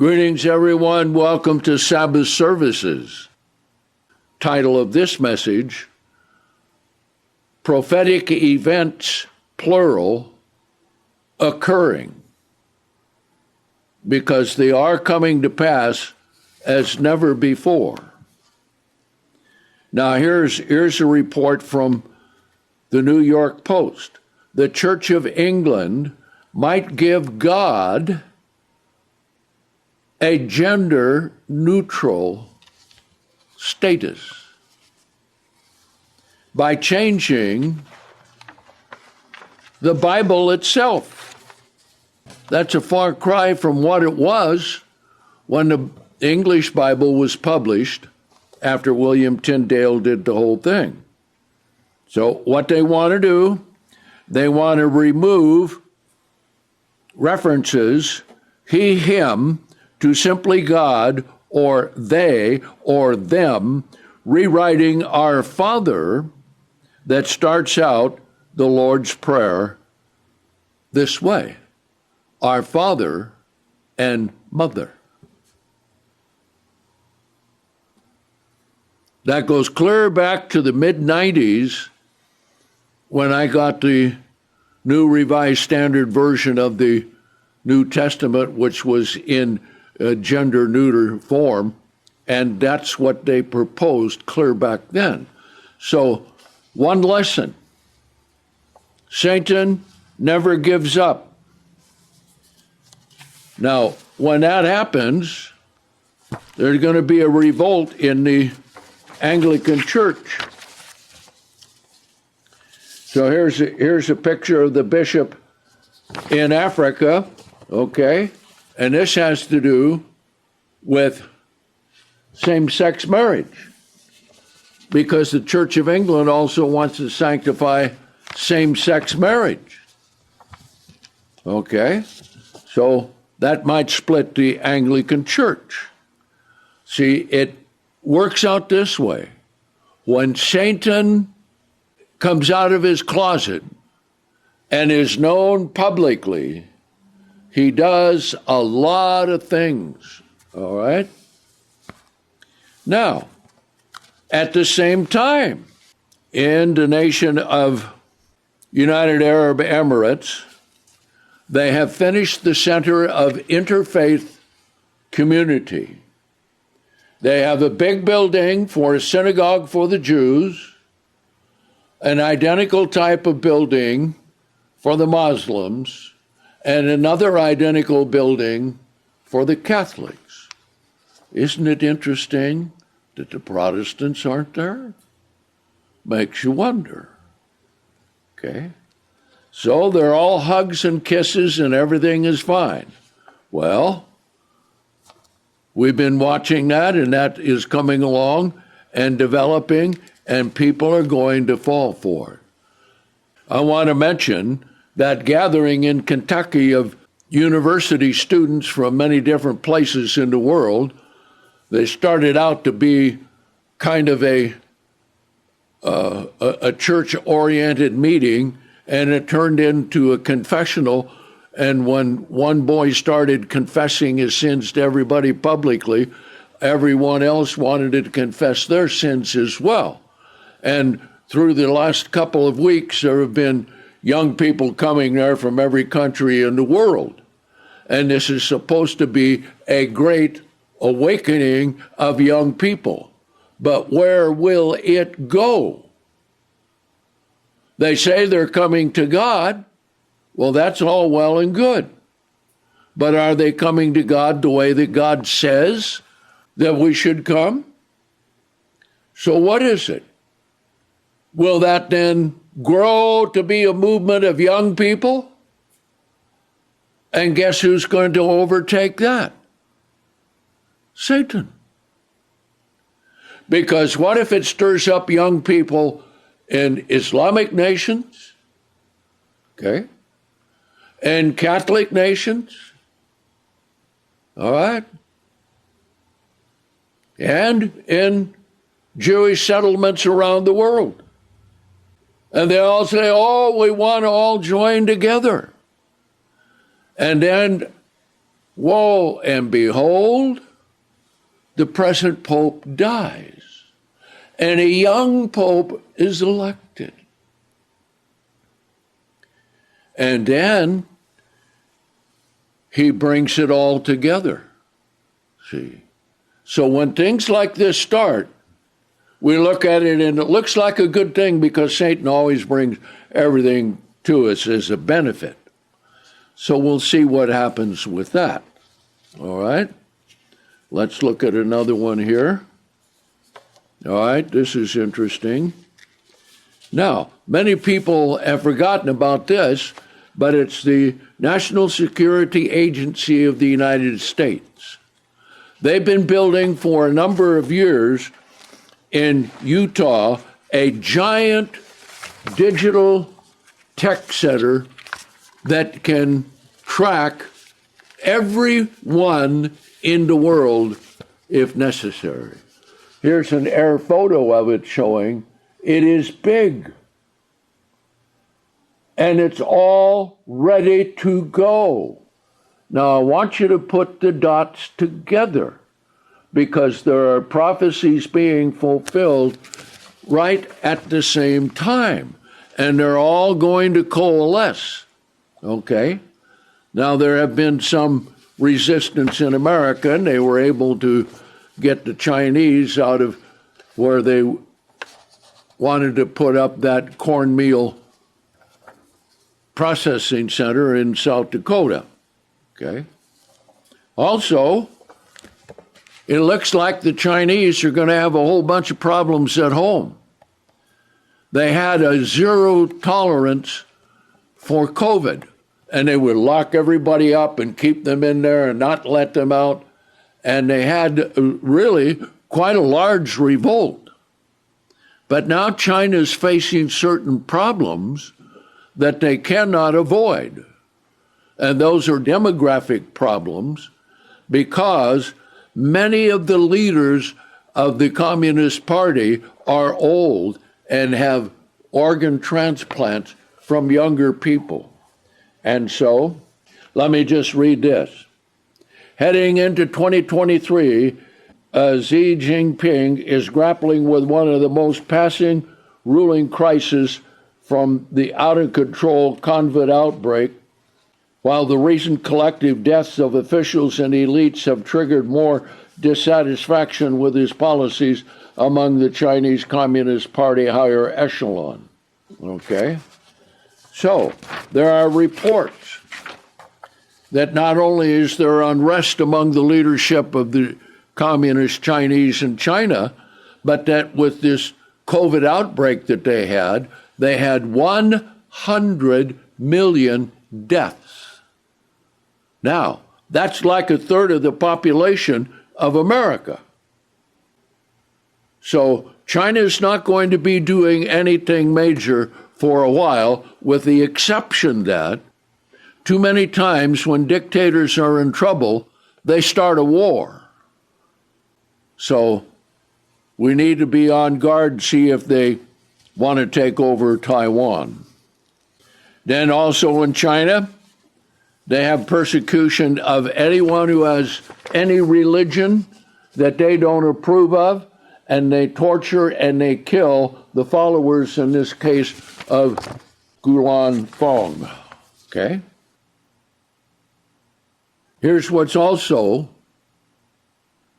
Greetings, everyone. Welcome to Sabbath services. Title of this message, Prophetic Events, plural, occurring, because they are coming to pass as never before. Now, here's a report from the New York Post. The Church of England might give God a gender-neutral status by changing the Bible itself. That's a far cry from what it was when the English Bible was published after William Tyndale did the whole thing. So what they want to do, they want to remove references, he, him, to simply God, or they, or them, rewriting our Father that starts out the Lord's Prayer this way: Our Father and Mother. That goes clear back to the mid-90s when I got the New Revised Standard Version of the New Testament, which was in gender neuter form, and that's what they proposed clear back then. So, one lesson: Satan never gives up. Now, when that happens, there's going to be a revolt in the Anglican Church. So here's a picture of the bishop in Africa, okay? And this has to do with same-sex marriage, because the Church of England also wants to sanctify same-sex marriage. Okay? So that might split the Anglican Church. See, it works out this way. When Satan comes out of his closet and is known publicly, he does a lot of things, all right? Now, at the same time, in the nation of United Arab Emirates, they have finished the Center of Interfaith Community. They have a big building for a synagogue for the Jews, an identical type of building for the Muslims, and another identical building for the Catholics. Isn't it interesting that the Protestants aren't there? Makes you wonder. Okay? So they're all hugs and kisses and everything is fine. Well, we've been watching that, and that is coming along and developing, and people are going to fall for it. I want to mention that gathering in Kentucky of university students from many different places in the world. They started out to be kind of a church-oriented meeting, and it turned into a confessional. And when one boy started confessing his sins to everybody publicly, everyone else wanted to confess their sins as well. And through the last couple of weeks, there have been young people coming there from every country in the world. And this is supposed to be a great awakening of young people. But where will it go? They say they're coming to God. Well, that's all well and good. But are they coming to God the way that God says that we should come? So what is it? Will that then grow to be a movement of young people? And guess who's going to overtake that? Satan. Because what if it stirs up young people in Islamic nations, okay, and Catholic nations, all right, and in Jewish settlements around the world? And they all say, oh, we want to all join together. And then Woe and behold, the present pope dies, and a young pope is elected. And then he brings it all together. See? So when things like this start, we look at it and it looks like a good thing because Satan always brings everything to us as a benefit. So we'll see what happens with that. All right? Let's look at another one here. All right, this is interesting. Now, many people have forgotten about this, but it's the National Security Agency of the United States. They've been building for a number of years in Utah a giant digital tech center that can track everyone in the world if necessary. Here's an air photo of it showing it is big. And it's all ready to go. Now, I want you to put the dots together because there are prophecies being fulfilled right at the same time. And they're all going to coalesce. Okay? Now, there have been some resistance in America, and they were able to get the Chinese out of where they wanted to put up that cornmeal processing center in South Dakota. Okay. Also, it looks like the Chinese are going to have a whole bunch of problems at home. They had a zero tolerance for COVID, and they would lock everybody up and keep them in there and not let them out. And they had really quite a large revolt. But now China's facing certain problems that they cannot avoid. And those are demographic problems because many of the leaders of the Communist Party are old and have organ transplants from younger people. And so, let me just read this. Heading into 2023, Xi Jinping is grappling with one of the most pressing ruling crises from the out-of-control COVID outbreak, while the recent collective deaths of officials and elites have triggered more dissatisfaction with his policies among the Chinese Communist Party higher echelon. Okay? So, there are reports that not only is there unrest among the leadership of the Communist Chinese in China, but that with this COVID outbreak that they had 100 million deaths. Now, that's like a third of the population of America. So China is not going to be doing anything major for a while, with the exception that too many times when dictators are in trouble, they start a war. So we need to be on guard, see if they want to take over Taiwan. Then also in China, they have persecution of anyone who has any religion that they don't approve of, and they torture and they kill the followers, in this case, of Gulan Fong. Okay? Here's what's also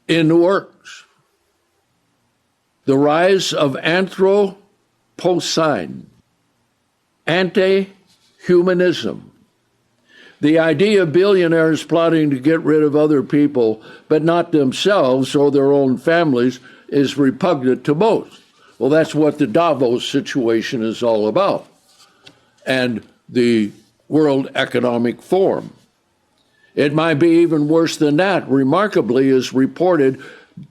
in the works. The rise of Anthropocene, anti-humanism. The idea of billionaires plotting to get rid of other people, but not themselves or their own families, is repugnant to most. Well, that's what the Davos situation is all about, and the World Economic Forum. It might be even worse than that. Remarkably, as reported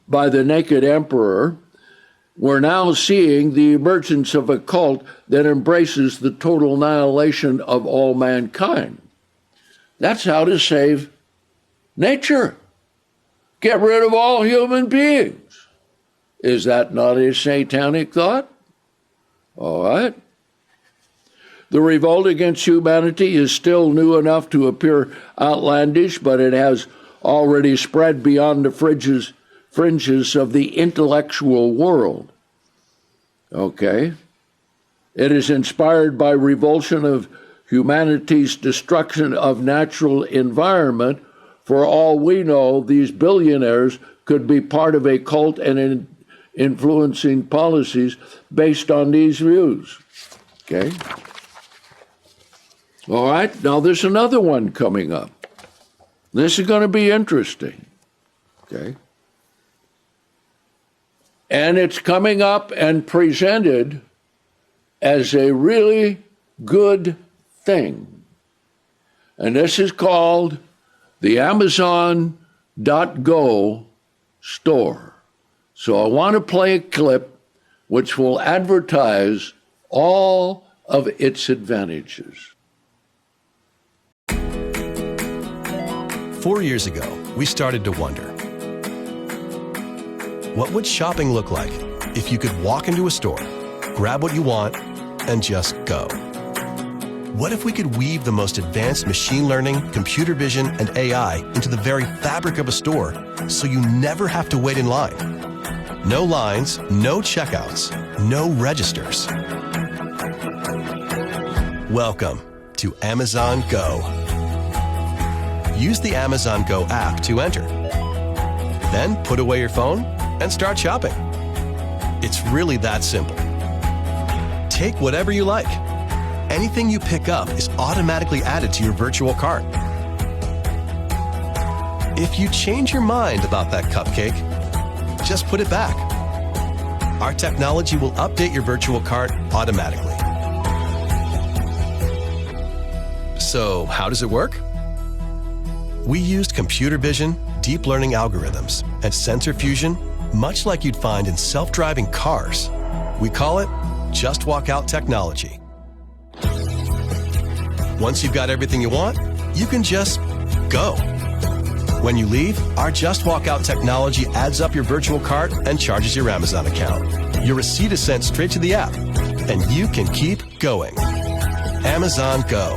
by the Naked Emperor, we're now seeing the emergence of a cult that embraces the total annihilation of all mankind. That's how to save nature. Get rid of all human beings. Is that not a satanic thought? All right. The revolt against humanity is still new enough to appear outlandish, but it has already spread beyond the fringes of the intellectual world. Okay? It is inspired by revulsion of humanity's destruction of natural environment. For all we know, these billionaires could be part of a cult and influencing policies based on these views. Okay? All right, now there's another one coming up. This is going to be interesting. Okay? And it's coming up and presented as a really good thing. And this is called the Amazon.go store. So I want to play a clip which will advertise all of its advantages. 4 years ago, we started to wonder, what would shopping look like if you could walk into a store, grab what you want, and just go? What if we could weave the most advanced machine learning, computer vision, and AI into the very fabric of a store so you never have to wait in line? No lines, no checkouts, no registers. Welcome to Amazon Go. Use the Amazon Go app to enter. Then put away your phone and start shopping. It's really that simple. Take whatever you like. Anything you pick up is automatically added to your virtual cart. If you change your mind about that cupcake, just put it back. Our technology will update your virtual cart automatically. So, how does it work? We used computer vision, deep learning algorithms, and sensor fusion, much like you'd find in self-driving cars. We call it Just Walk Out technology. Once you've got everything you want, you can just go. When you leave, our Just Walk Out technology adds up your virtual cart and charges your Amazon account. Your receipt is sent straight to the app, and you can keep going. Amazon Go.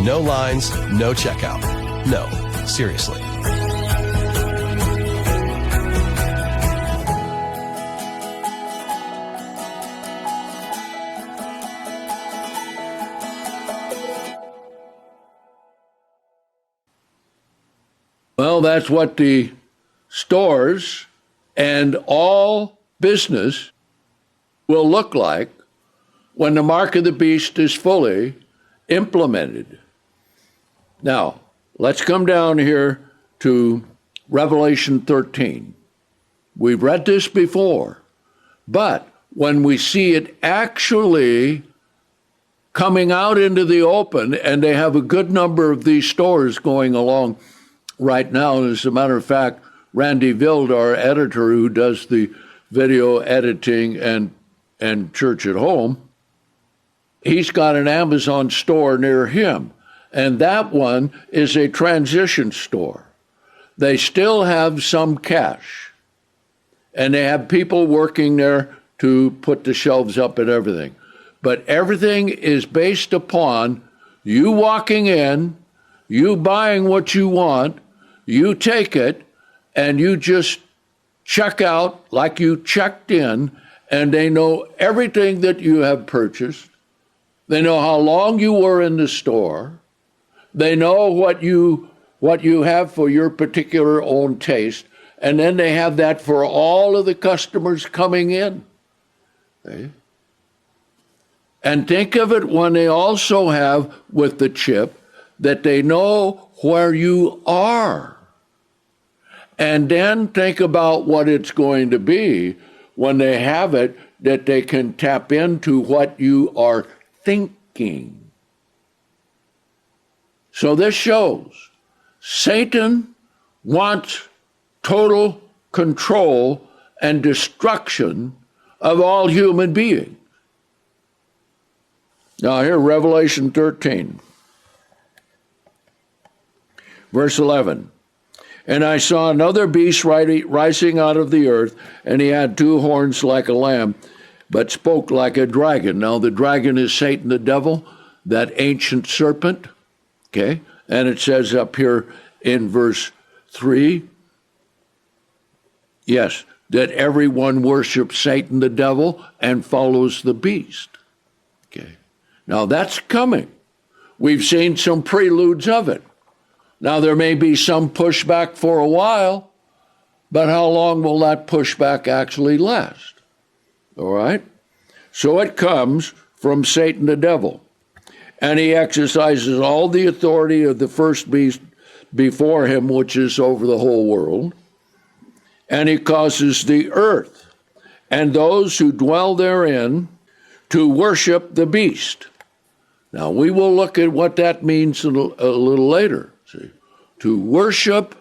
No lines, no checkout. No, seriously. Well, that's what the stores and all business will look like when the mark of the beast is fully implemented. Now, let's come down here to Revelation 13. We've read this before, but when we see it actually coming out into the open, and they have a good number of these stores going along right now. As a matter of fact, Randy Vild, our editor who does the video editing and Church at Home, he's got an Amazon store near him. And that one is a transition store. They still have some cash. And they have people working there to put the shelves up and everything. But everything is based upon you walking in, you buying what you want, you take it, and you just check out like you checked in, and they know everything that you have purchased. They know how long you were in the store. They know what you have for your particular own taste, and then they have that for all of the customers coming in. Okay? And think of it when they also have with the chip that they know where you are. And then think about what it's going to be when they have it, that they can tap into what you are thinking. So this shows Satan wants total control and destruction of all human beings. Now here, Revelation 13, verse 11. And I saw another beast rising out of the earth, and he had two horns like a lamb, but spoke like a dragon. Now, the dragon is Satan the devil, that ancient serpent, okay? And it says up here in verse 3, yes, that everyone worships Satan the devil and follows the beast, okay? Now, that's coming. We've seen some preludes of it. Now, there may be some pushback for a while, but how long will that pushback actually last? All right? So it comes from Satan the devil, and he exercises all the authority of the first beast before him, which is over the whole world, and he causes the earth and those who dwell therein to worship the beast. Now, we will look at what that means a little later. See? To worship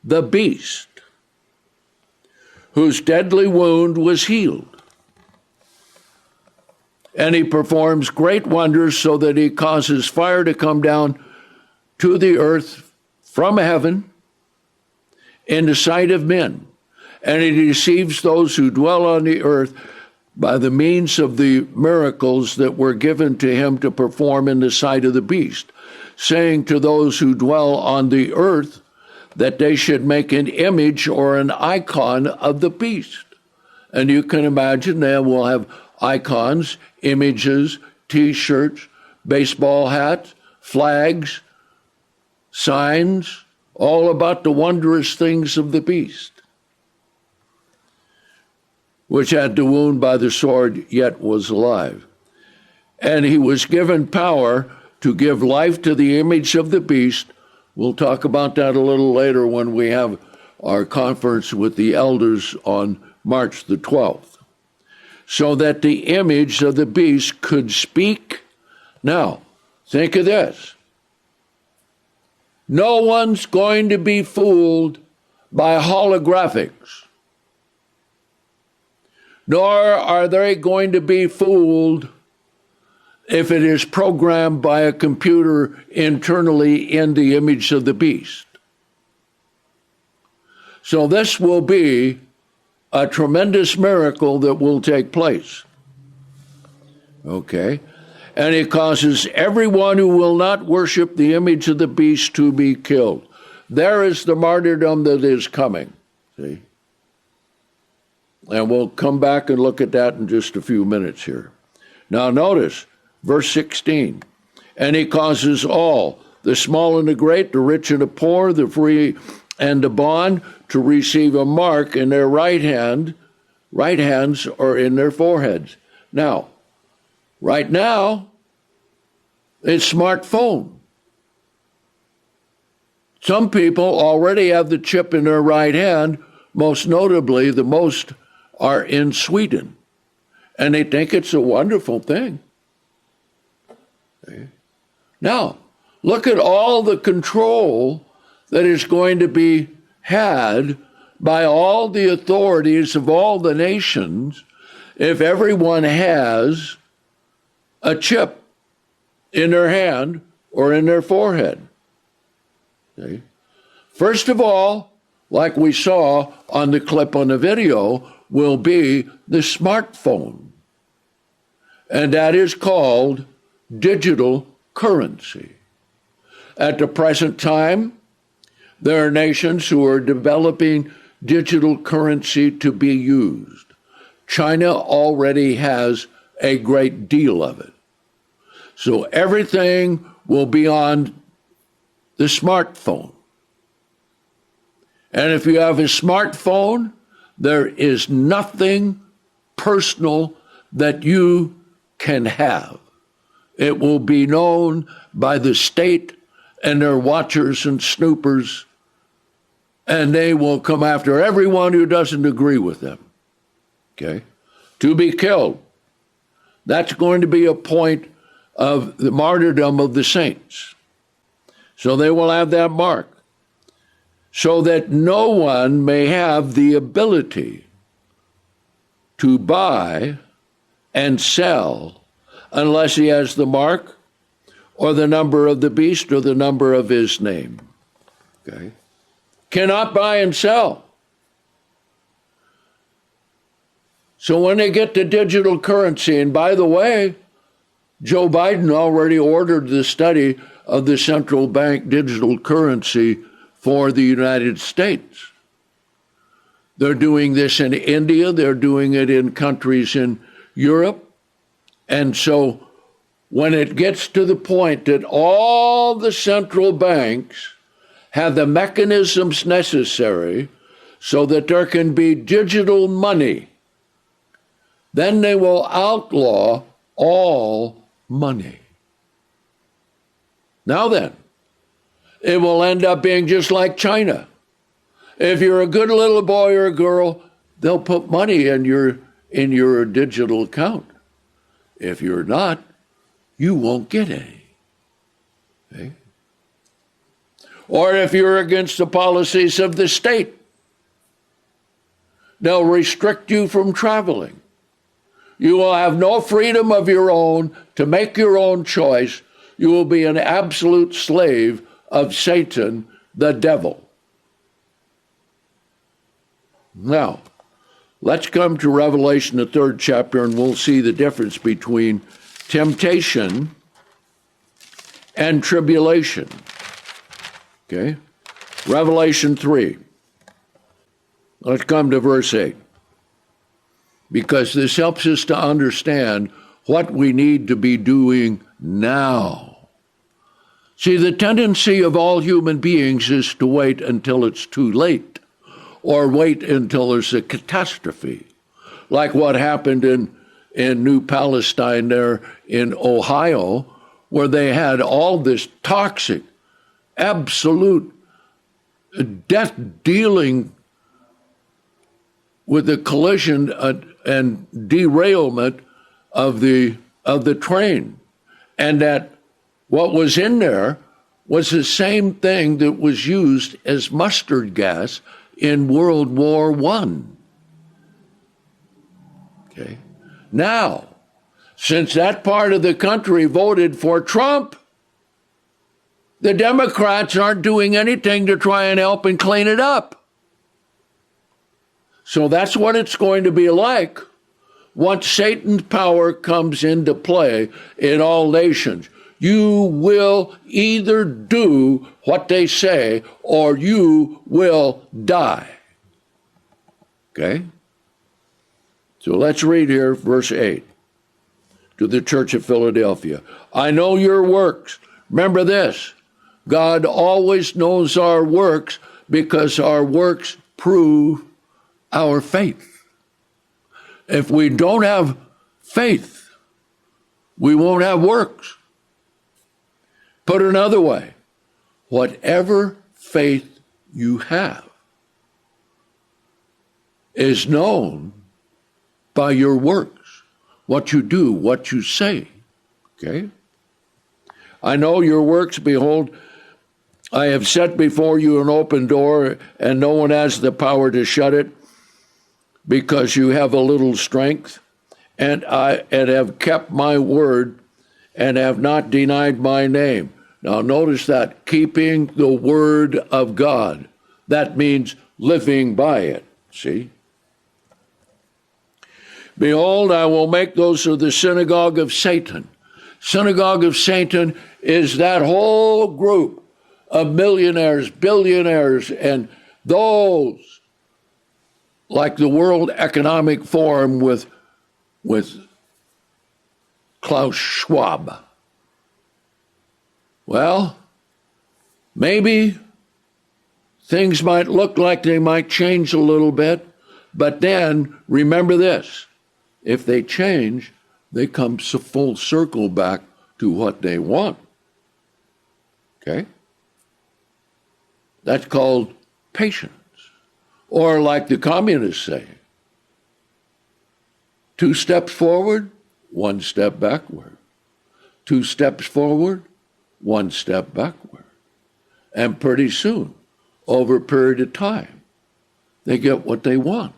the beast, whose deadly wound was healed. And he performs great wonders so that he causes fire to come down to the earth from heaven in the sight of men. And he deceives those who dwell on the earth by the means of the miracles that were given to him to perform in the sight of the beast, saying to those who dwell on the earth that they should make an image or an icon of the beast. And you can imagine they will have icons, images, T-shirts, baseball hats, flags, signs, all about the wondrous things of the beast, which had the wound by the sword, yet was alive. And he was given power to give life to the image of the beast. We'll talk about that a little later when we have our conference with the elders on March the 12th, so that the image of the beast could speak. Now, think of this. No one's going to be fooled by holographics, nor are they going to be fooled if it is programmed by a computer internally in the image of the beast. So this will be a tremendous miracle that will take place. Okay? And it causes everyone who will not worship the image of the beast to be killed. There is the martyrdom that is coming. See? And we'll come back and look at that in just a few minutes here. Now notice, verse 16, and he causes all, the small and the great, the rich and the poor, the free and the bond, to receive a mark in their right hands or in their foreheads. Now, right now, it's smartphone. Some people already have the chip in their right hand, most notably, the most are in Sweden, and they think it's a wonderful thing. Okay. Now, look at all the control that is going to be had by all the authorities of all the nations if everyone has a chip in their hand or in their forehead. Okay. First of all, like we saw on the clip on the video, will be the smartphone. And that is called digital currency. At the present time, there are nations who are developing digital currency to be used. China already has a great deal of it. So everything will be on the smartphone. And if you have a smartphone, there is nothing personal that you can have. It will be known by the state and their watchers and snoopers, and they will come after everyone who doesn't agree with them, okay, to be killed. That's going to be a point of the martyrdom of the saints. So they will have that mark, so that no one may have the ability to buy and sell unless he has the mark or the number of the beast or the number of his name. Okay? Cannot buy and sell. So when they get to digital currency, and by the way, Joe Biden already ordered the study of the central bank digital currency for the United States. They're doing this in India, they're doing it in countries in Europe. And so when it gets to the point that all the central banks have the mechanisms necessary so that there can be digital money, then they will outlaw all money. Now then, it will end up being just like China. If you're a good little boy or a girl, they'll put money in your digital account. If you're not, you won't get any. Okay? Or if you're against the policies of the state, they'll restrict you from traveling. You will have no freedom of your own to make your own choice. You will be an absolute slave of Satan, the devil. Now, let's come to Revelation, the 3rd chapter, and we'll see the difference between temptation and tribulation. Okay? Revelation 3. Let's come to verse 8. Because this helps us to understand what we need to be doing now. See, the tendency of all human beings is to wait until it's too late, or wait until there's a catastrophe, like what happened in New Palestine there in Ohio, where they had all this toxic, absolute death dealing with the collision and derailment of the train, and that what was in there was the same thing that was used as mustard gas in World War I. Okay. Now, since that part of the country voted for Trump, the Democrats aren't doing anything to try and help and clean it up. So that's what it's going to be like once Satan's power comes into play in all nations. You will either do what they say or you will die. Okay? So let's read here verse 8 to the church of Philadelphia. I know your works. Remember this. God always knows our works because our works prove our faith. If we don't have faith, we won't have works. Put another way, whatever faith you have is known by your works, what you do, what you say. Okay? I know your works, behold, I have set before you an open door, and no one has the power to shut it, because you have a little strength, and have kept my word, and have not denied my name. Now notice that, keeping the word of God. That means living by it, see? Behold, I will make those of the synagogue of Satan. Synagogue of Satan is that whole group of millionaires, billionaires, and those like the World Economic Forum with Klaus Schwab. Well, maybe things might look like they might change a little bit, but then remember this. If they change, they come full circle back to what they want. Okay? That's called patience. Or like the communists say, 2 steps forward, 1 step backward. 2 steps forward, 1 step backward. And pretty soon, over a period of time, they get what they want.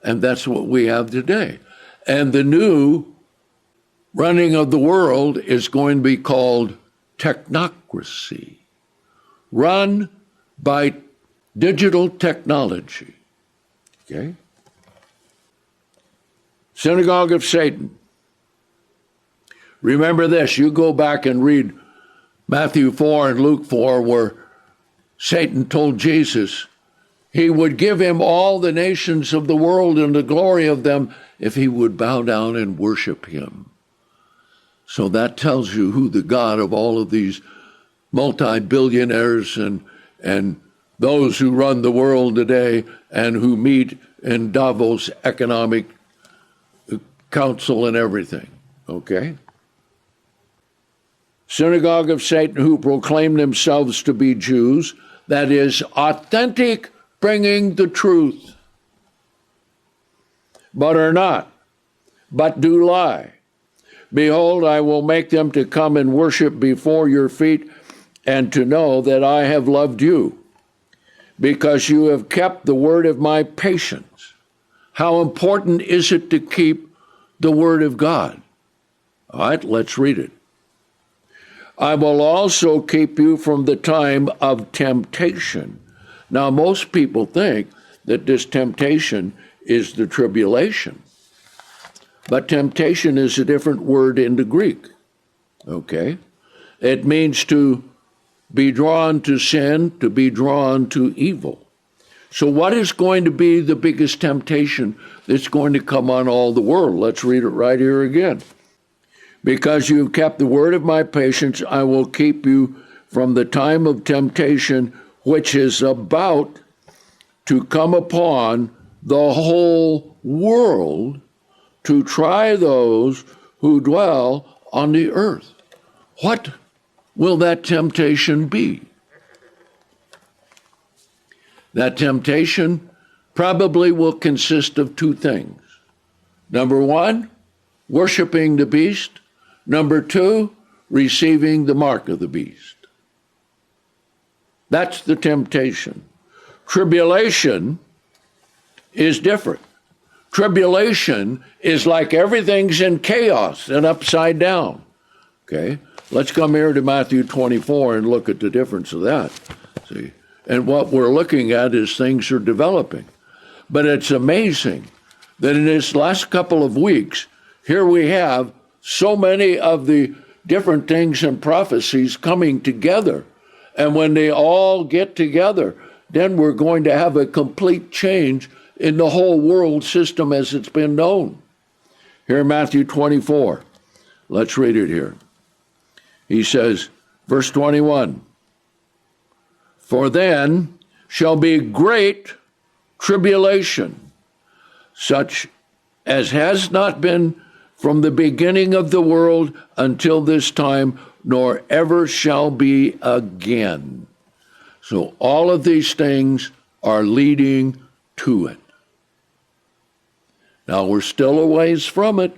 And that's what we have today. And the new running of the world is going to be called technocracy, run by digital technology. Okay? Synagogue of Satan. Remember this, you go back and read Matthew 4 and Luke 4, where Satan told Jesus he would give him all the nations of the world and the glory of them if he would bow down and worship him. So that tells you who the God of all of these multi-billionaires and those who run the world today and who meet in Davos Economic Council and everything, okay? Synagogue of Satan, who proclaim themselves to be Jews, that is, authentic, bringing the truth, but are not, but do lie. Behold, I will make them to come and worship before your feet, and to know that I have loved you, because you have kept the word of my patience. How important is it to keep the word of God? All right, let's read it. I will also keep you from the time of temptation. Now, most people think that this temptation is the tribulation. But temptation is a different word in the Greek, okay? It means to be drawn to sin, to be drawn to evil. So what is going to be the biggest temptation that's going to come on all the world? Let's read it right here again. Because you have kept the word of my patience, I will keep you from the time of temptation, which is about to come upon the whole world, to try those who dwell on the earth. What will that temptation be? That temptation probably will consist of two things. Number one, worshiping the beast. Number two, receiving the mark of the beast. That's the temptation. Tribulation is different. Tribulation is like everything's in chaos and upside down. Okay? Let's come here to Matthew 24 and look at the difference of that. See? And what we're looking at is things are developing. But it's amazing that in this last couple of weeks, here we have so many of the different things and prophecies coming together. And when they all get together, then we're going to have a complete change in the whole world system as it's been known. Here in Matthew 24, let's read it here. He says, verse 21, for then shall be great tribulation, such as has not been from the beginning of the world until this time, nor ever shall be again. So all of these things are leading to it. Now we're still a ways from it,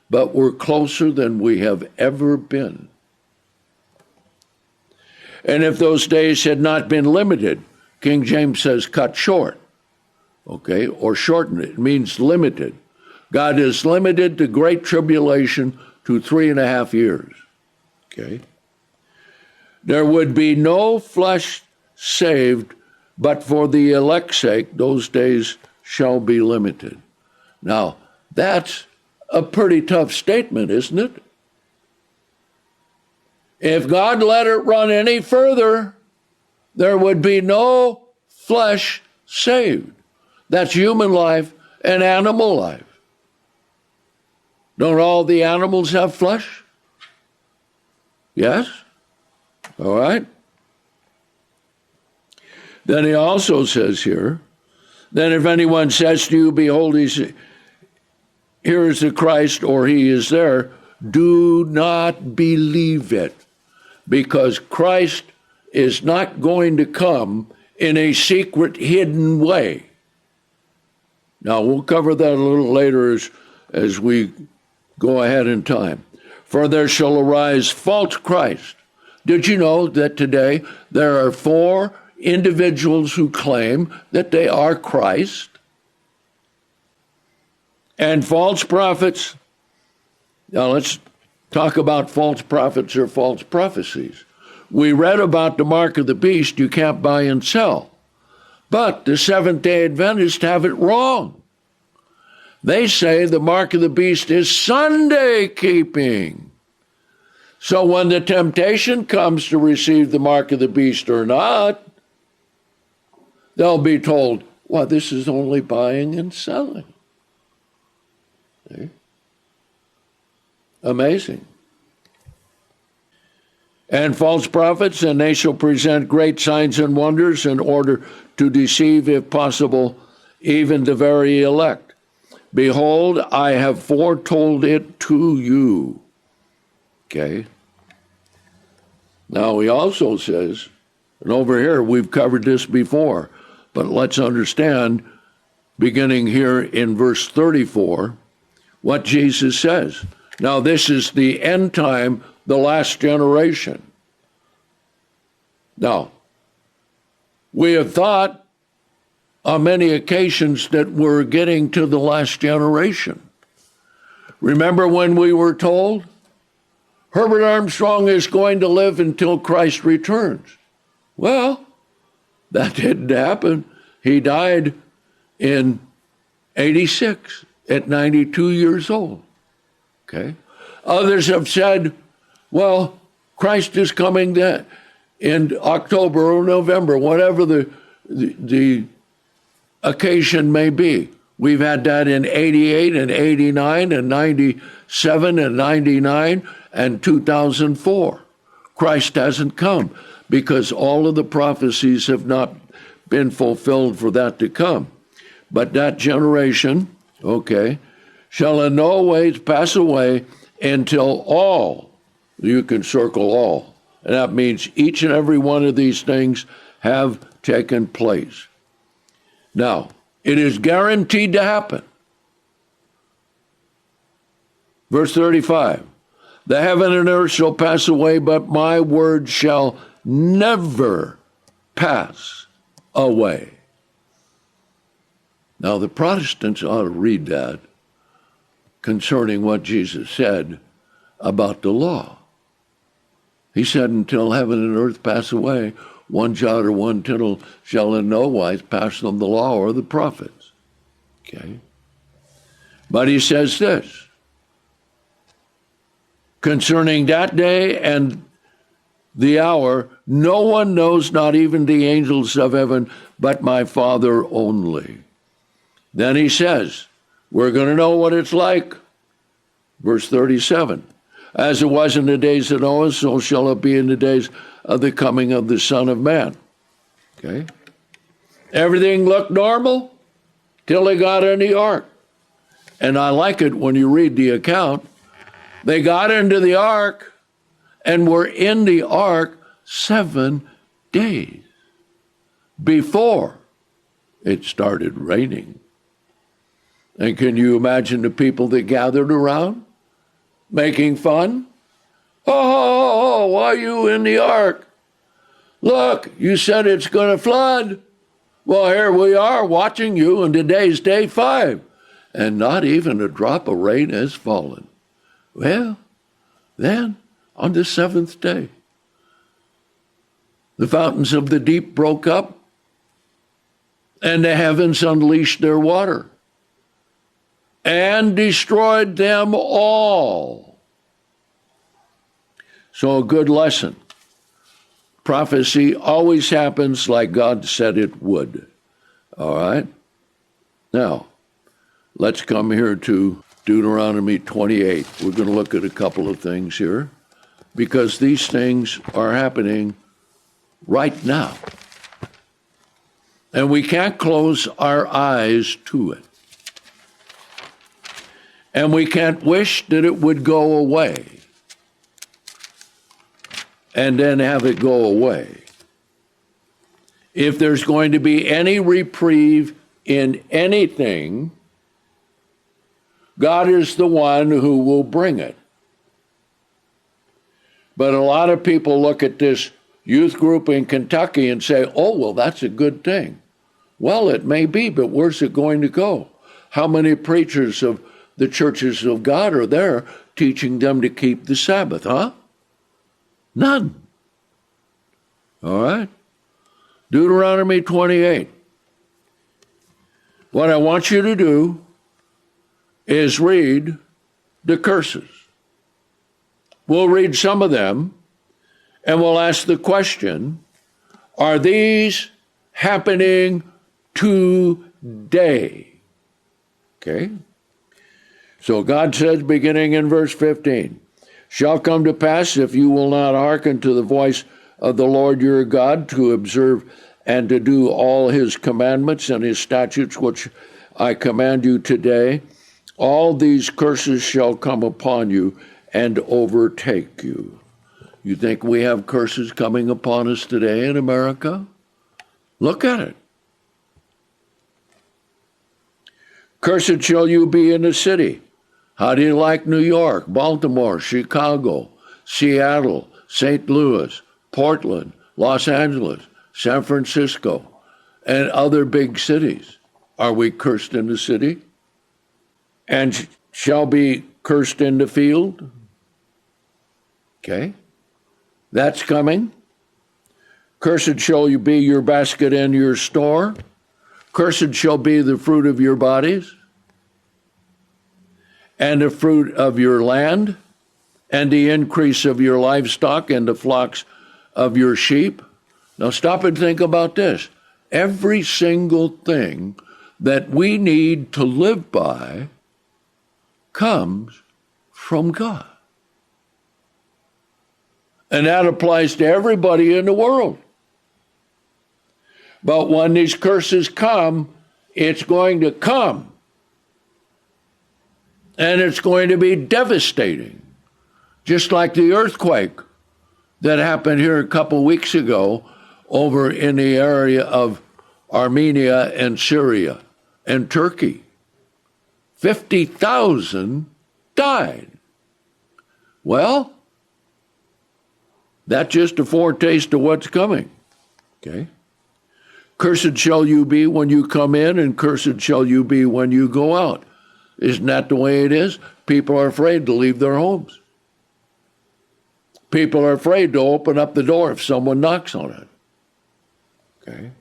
but we're closer than we have ever been. And if those days had not been limited, King James says cut short, okay, or shorten it. It means limited. God is limited the great tribulation to 3.5 years, okay? There would be no flesh saved, but for the elect's sake, those days shall be limited. Now, that's a pretty tough statement, isn't it? If God let it run any further, there would be no flesh saved. That's human life and animal life. Don't all the animals have flesh? Yes? All right. Then he also says here, then if anyone says to you, behold, here is the Christ, or he is there, do not believe it, because Christ is not going to come in a secret, hidden way. Now, we'll cover that a little later as we go ahead in time. For there shall arise false Christ. Did you know that today there are 4 individuals who claim that they are Christ? And false prophets. Now let's talk about false prophets or false prophecies. We read about the mark of the beast, you can't buy and sell. But the Seventh-day Adventists have it wrong. They say the mark of the beast is Sunday keeping. So when the temptation comes to receive the mark of the beast or not, they'll be told, well, this is only buying and selling. See? Amazing. And false prophets, and they shall present great signs and wonders in order to deceive, if possible, even the very elect. Behold, I have foretold it to you. Okay. Now he also says, and over here we've covered this before, but let's understand, beginning here in verse 34, what Jesus says. Now this is the end time, the last generation. Now, we have thought on many occasions that we're getting to the last generation. Remember when we were told Herbert Armstrong is going to live until Christ returns? Well, that didn't happen. He died in 86 at 92 years old. Okay. Others have said, well, Christ is coming in October or November, whatever the occasion may be. We've had that in 88 and 89 and 97 and 99 and 2004. Christ hasn't come because all of the prophecies have not been fulfilled for that to come. But that generation, okay, shall in no ways pass away until all, you can circle all, and that means each and every one of these things have taken place. Now, it is guaranteed to happen. Verse 35, the heaven and earth shall pass away, but my word shall never pass away. Now, the Protestants ought to read that concerning what Jesus said about the law. He said, until heaven and earth pass away, one jot or one tittle shall in no wise pass from the law or the prophets. Okay? But he says this, concerning that day and the hour, no one knows, not even the angels of heaven, but my Father only. Then he says, we're going to know what it's like. Verse 37, as it was in the days of Noah, so shall it be in the days of the coming of the Son of Man. Okay? Everything looked normal till they got in the ark. And I like it when you read the account. They got into the ark and were in the ark 7 days before it started raining. And can you imagine the people that gathered around making fun? Oh, why are you in the ark? Look, you said it's going to flood. Well, here we are watching you, and today's day 5, and not even a drop of rain has fallen. Well, then, on the 7th day, the fountains of the deep broke up, and the heavens unleashed their water, and destroyed them all. So a good lesson. Prophecy always happens like God said it would. All right? Now, let's come here to Deuteronomy 28. We're going to look at a couple of things here because these things are happening right now. And we can't close our eyes to it. And we can't wish that it would go away and then have it go away. If there's going to be any reprieve in anything, God is the one who will bring it. But a lot of people look at this youth group in Kentucky and say, oh, well, that's a good thing. Well, it may be, but where's it going to go? How many preachers of the churches of God are there teaching them to keep the Sabbath, huh? None. All right? Deuteronomy 28. What I want you to do is read the curses. We'll read some of them, and we'll ask the question, are these happening today? Okay? So God says, beginning in verse 15, shall come to pass, if you will not hearken to the voice of the Lord your God, to observe and to do all his commandments and his statutes, which I command you today, all these curses shall come upon you and overtake you. You think we have curses coming upon us today in America? Look at it. Cursed shall you be in the city. How do you like New York, Baltimore, Chicago, Seattle, St. Louis, Portland, Los Angeles, San Francisco, and other big cities? Are we cursed in the city? And shall be cursed in the field? Okay, that's coming. Cursed shall you be your basket and your store. Cursed shall be the fruit of your bodies, and the fruit of your land, and the increase of your livestock, and the flocks of your sheep. Now stop and think about this. Every single thing that we need to live by comes from God. And that applies to everybody in the world. But when these curses come, it's going to come. And it's going to be devastating. Just like the earthquake that happened here a couple weeks ago over in the area of Armenia and Syria and Turkey. 50,000 died. Well, that's just a foretaste of what's coming. Okay? Cursed shall you be when you come in, and cursed shall you be when you go out. Isn't that the way it is? People are afraid to leave their homes. People are afraid to open up the door if someone knocks on it. Okay?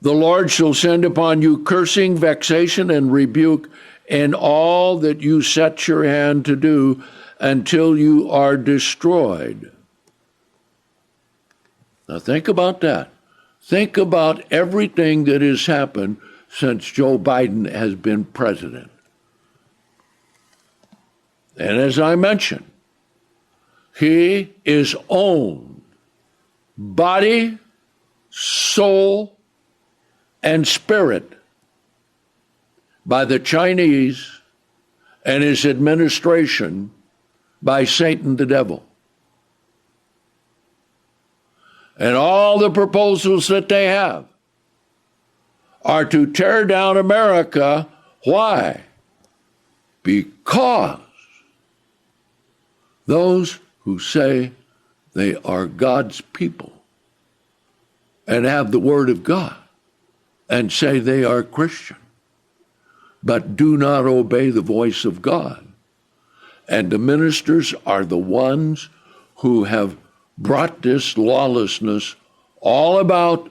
The Lord shall send upon you cursing, vexation, and rebuke in all that you set your hand to do until you are destroyed. Now think about that. Think about everything that has happened since Joe Biden has been president. And as I mentioned, he is owned body, soul, and spirit by the Chinese, and his administration by Satan the devil. And all the proposals that they have are to tear down America. Why? Because those who say they are God's people and have the Word of God and say they are Christian, but do not obey the voice of God. And the ministers are the ones who have brought this lawlessness all about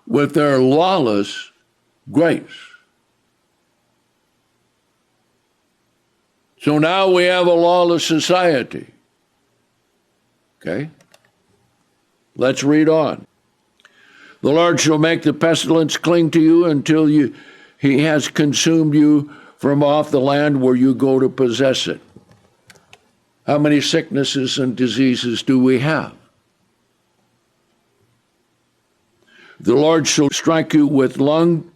with their lawless grace. So now we have a lawless society. Okay? Let's read on. The Lord shall make the pestilence cling to you until he has consumed you from off the land where you go to possess it. How many sicknesses and diseases do we have? The Lord shall strike you with lung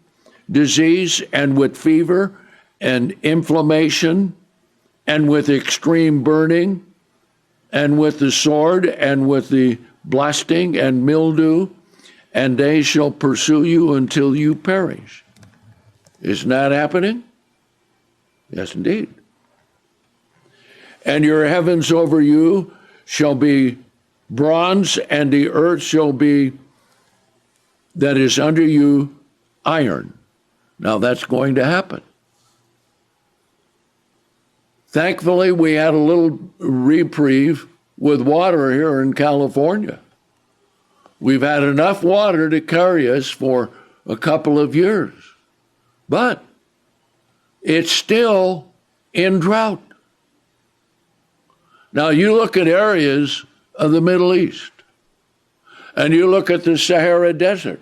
disease and with fever and inflammation and with extreme burning and with the sword and with the blasting and mildew, and they shall pursue you until you perish. Isn't that happening? Yes, indeed. And your heavens over you shall be bronze, and the earth shall be that is under you iron. Now that's going to happen. Thankfully, we had a little reprieve with water here in California. We've had enough water to carry us for a couple of years. But it's still in drought. Now, you look at areas of the Middle East, and you look at the Sahara Desert,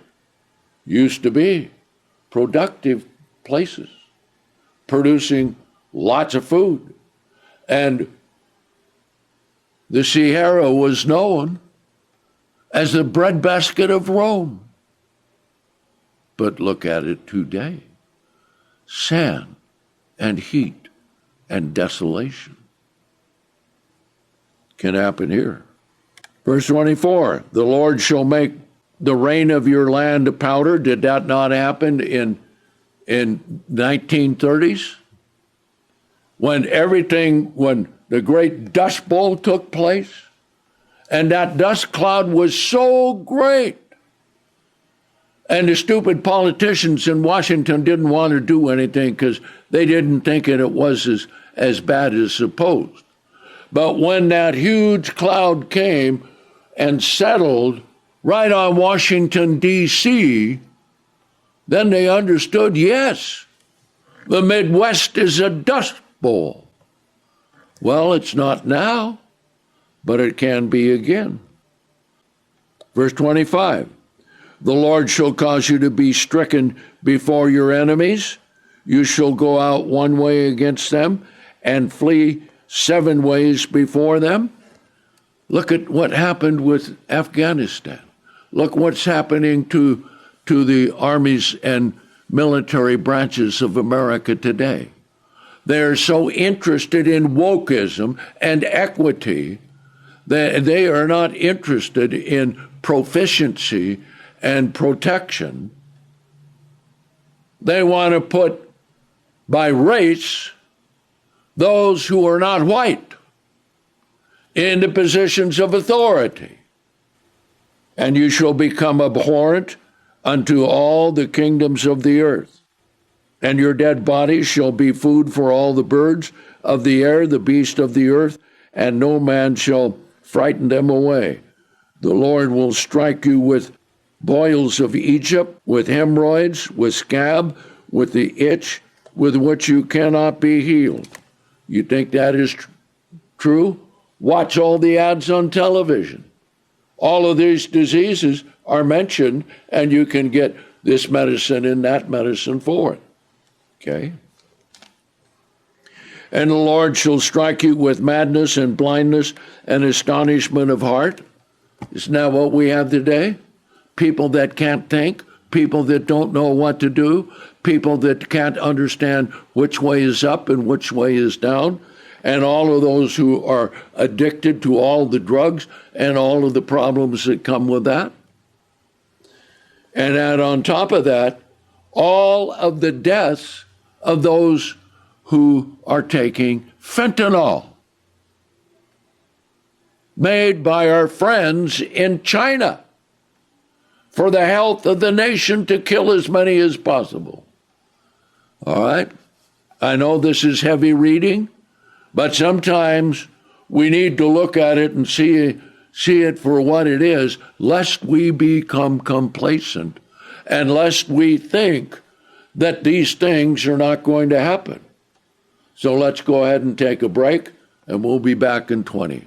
used to be productive places, producing lots of food. And the Sahara was known as the breadbasket of Rome. But look at it today. Sand and heat and desolation can happen here. Verse 24, the Lord shall make the rain of your land a powder. Did that not happen in 1930s? When the great dust bowl took place, and that dust cloud was so great, and the stupid politicians in Washington didn't want to do anything because they didn't think it was as bad as supposed. But when that huge cloud came and settled right on Washington, D.C., then they understood, yes, the Midwest is a dust bowl. Well, it's not now, but it can be again. Verse 25, the Lord shall cause you to be stricken before your enemies. You shall go out one way against them and flee 7 ways before them. Look at what happened with Afghanistan. Look what's happening to the armies and military branches of America today. They're so interested in wokeism and equity that they are not interested in proficiency and protection. They want to put by race those who are not white into positions of authority. And you shall become abhorrent unto all the kingdoms of the earth. And your dead bodies shall be food for all the birds of the air, the beasts of the earth, and no man shall frighten them away. The Lord will strike you with boils of Egypt, with hemorrhoids, with scab, with the itch with which you cannot be healed. You think that is true? Watch all the ads on television. All of these diseases are mentioned, and you can get this medicine and that medicine for it. Okay? And the Lord shall strike you with madness and blindness and astonishment of heart. Isn't that what we have today? People that can't think, people that don't know what to do, people that can't understand which way is up and which way is down, and all of those who are addicted to all the drugs and all of the problems that come with that. And add on top of that, all of the deaths of those who are taking fentanyl, made by our friends in China for the health of the nation, to kill as many as possible. All right? I know this is heavy reading, but sometimes we need to look at it and see it for what it is, lest we become complacent and lest we think that these things are not going to happen. So let's go ahead and take a break, and we'll be back in 20.